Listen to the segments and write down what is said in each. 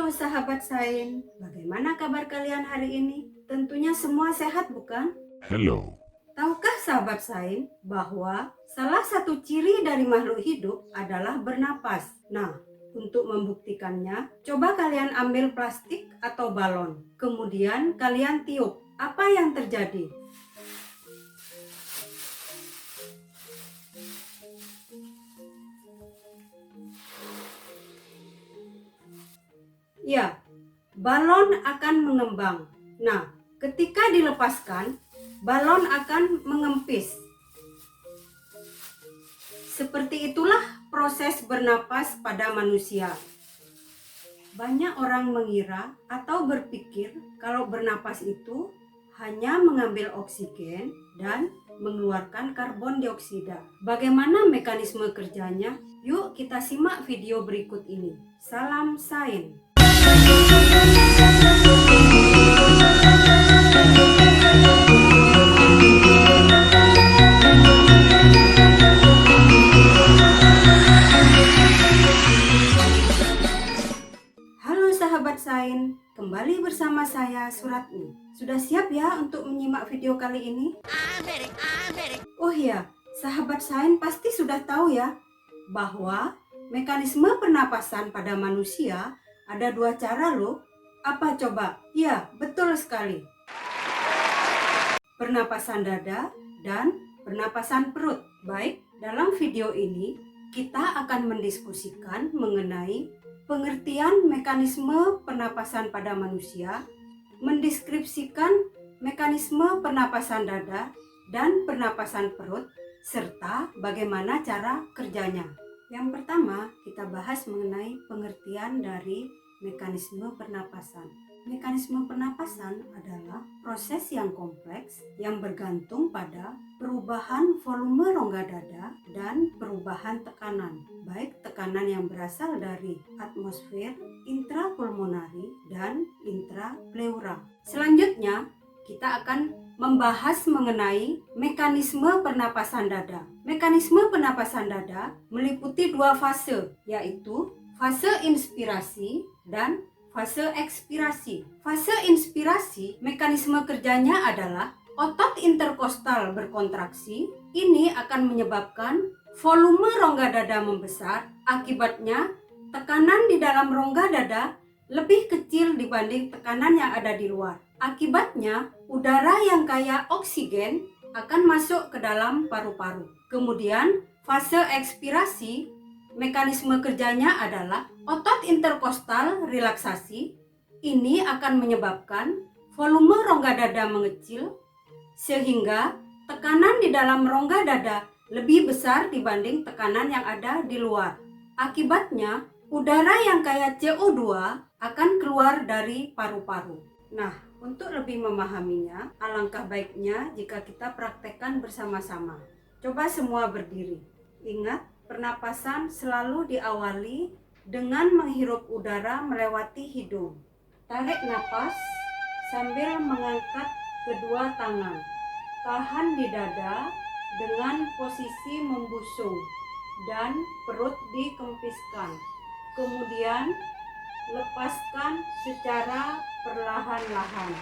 Halo sahabat Sain, bagaimana kabar kalian hari ini? Tentunya semua sehat bukan? Hello. Tahukah sahabat Sain bahwa salah satu ciri dari makhluk hidup adalah bernapas? Nah, untuk membuktikannya, coba kalian ambil plastik atau balon, kemudian kalian tiup. Apa yang terjadi? Ya, balon akan mengembang. Nah, ketika dilepaskan, balon akan mengempis. Seperti itulah proses bernapas pada manusia. Banyak orang mengira atau berpikir kalau bernapas itu hanya mengambil oksigen dan mengeluarkan karbon dioksida. Bagaimana mekanisme kerjanya? Yuk kita simak video berikut ini. Salam Sains. Halo sahabat Sains, kembali bersama saya Suratni. Sudah siap ya untuk menyimak video kali ini? Oh iya, sahabat Sains pasti sudah tahu ya bahwa mekanisme pernapasan pada manusia ada dua cara loh. Apa coba? Ya, betul sekali. Pernapasan dada dan pernapasan perut. Baik, dalam video ini kita akan mendiskusikan mengenai pengertian mekanisme pernapasan pada manusia, mendeskripsikan mekanisme pernapasan dada dan pernapasan perut, serta bagaimana cara kerjanya. Yang pertama, kita bahas mengenai pengertian dari mekanisme pernapasan. Mekanisme pernapasan adalah proses yang kompleks yang bergantung pada perubahan volume rongga dada dan perubahan tekanan, baik tekanan yang berasal dari atmosfer, intrapulmonari, dan intrapleura. Selanjutnya, kita akan membahas mengenai mekanisme pernapasan dada. Mekanisme pernapasan dada meliputi dua fase, yaitu fase inspirasi dan fase ekspirasi. Fase inspirasi, mekanisme kerjanya adalah otot interkostal berkontraksi. Ini akan menyebabkan volume rongga dada membesar. Akibatnya, tekanan di dalam rongga dada lebih kecil dibanding tekanan yang ada di luar. Akibatnya, udara yang kaya oksigen akan masuk ke dalam paru-paru. Kemudian, fase ekspirasi, mekanisme kerjanya adalah otot interkostal relaksasi. Ini akan menyebabkan volume rongga dada mengecil sehingga tekanan di dalam rongga dada lebih besar dibanding tekanan yang ada di luar. Akibatnya, udara yang kaya CO2 akan keluar dari paru-paru. Nah, untuk lebih memahaminya, alangkah baiknya jika kita praktekkan bersama-sama. Coba semua berdiri. Ingat, pernapasan selalu diawali dengan menghirup udara melewati hidung. Tarik napas sambil mengangkat kedua tangan. Tahan di dada dengan posisi membusung dan perut dikempiskan. Kemudian lepaskan secara perlahan-lahan.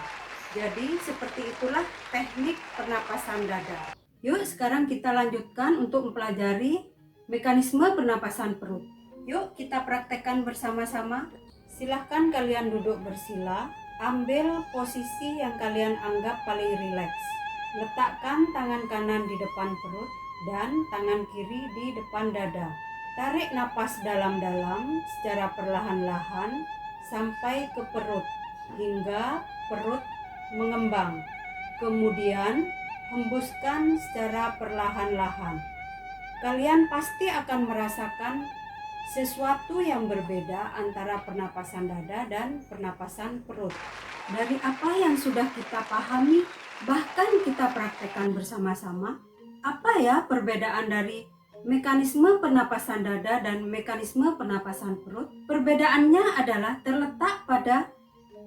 Jadi seperti itulah teknik pernapasan dada. Yuk sekarang kita lanjutkan untuk mempelajari mekanisme pernapasan perut. Yuk kita praktekkan bersama-sama. Silahkan kalian duduk bersila. Ambil posisi yang kalian anggap paling rileks. Letakkan tangan kanan di depan perut dan tangan kiri di depan dada. Tarik napas dalam-dalam secara perlahan-lahan sampai ke perut hingga perut mengembang. Kemudian hembuskan secara perlahan-lahan. Kalian pasti akan merasakan sesuatu yang berbeda antara pernapasan dada dan pernapasan perut. Dari apa yang sudah kita pahami, bahkan kita praktekkan bersama-sama, apa ya perbedaan dari mekanisme pernapasan dada dan mekanisme pernapasan perut? Perbedaannya adalah terletak pada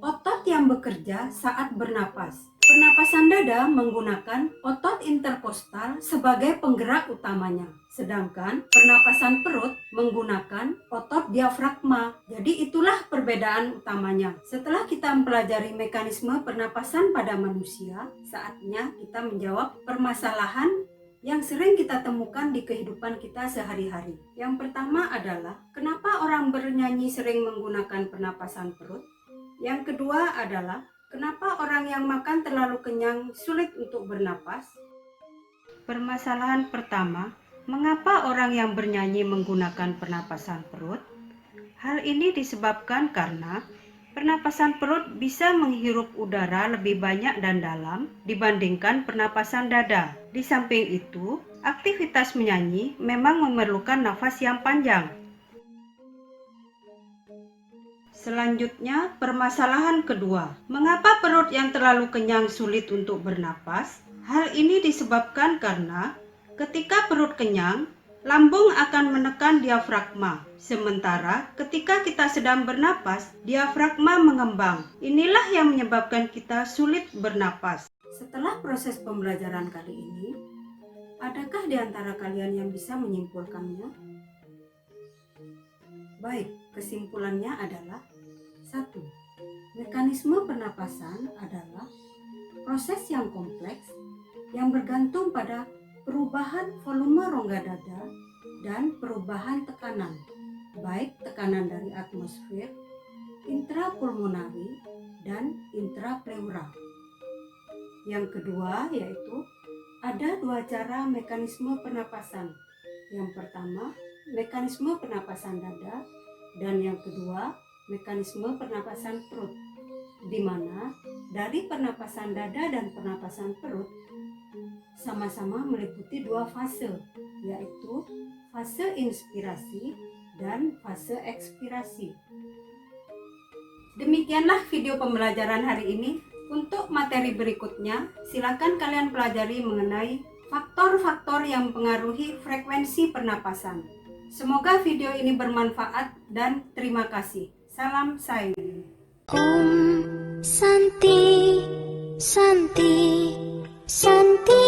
otot yang bekerja saat bernapas. Pernapasan dada menggunakan otot interkostal sebagai penggerak utamanya, sedangkan pernapasan perut menggunakan otot diafragma. Jadi itulah perbedaan utamanya. Setelah kita mempelajari mekanisme pernapasan pada manusia, saatnya kita menjawab permasalahan yang sering kita temukan di kehidupan kita sehari-hari. Yang pertama adalah, kenapa orang bernyanyi sering menggunakan pernapasan perut? Yang kedua adalah, kenapa orang yang makan terlalu kenyang sulit untuk bernapas? Permasalahan pertama, mengapa orang yang bernyanyi menggunakan pernapasan perut? Hal ini disebabkan karena pernapasan perut bisa menghirup udara lebih banyak dan dalam dibandingkan pernapasan dada. Di samping itu, aktivitas menyanyi memang memerlukan nafas yang panjang. Selanjutnya, permasalahan kedua. Mengapa perut yang terlalu kenyang sulit untuk bernapas? Hal ini disebabkan karena ketika perut kenyang, lambung akan menekan diafragma. Sementara ketika kita sedang bernapas, diafragma mengembang. Inilah yang menyebabkan kita sulit bernapas. Setelah proses pembelajaran kali ini, adakah di antara kalian yang bisa menyimpulkannya? Baik, kesimpulannya adalah 1. Mekanisme pernapasan adalah proses yang kompleks yang bergantung pada perubahan volume rongga dada dan perubahan tekanan, baik tekanan dari atmosfer, intrapulmonari, dan intrapleura. Yang kedua yaitu ada 2 cara mekanisme pernapasan. Yang pertama, mekanisme pernapasan dada, dan yang kedua, mekanisme pernapasan perut, di mana dari pernapasan dada dan pernapasan perut sama-sama meliputi 2 fase, yaitu fase inspirasi dan fase ekspirasi. Demikianlah video pembelajaran hari ini. Untuk materi berikutnya, silakan kalian pelajari mengenai faktor-faktor yang mempengaruhi frekuensi pernapasan. Semoga video ini bermanfaat dan terima kasih. Salam Sai. Om Santi Santi Santi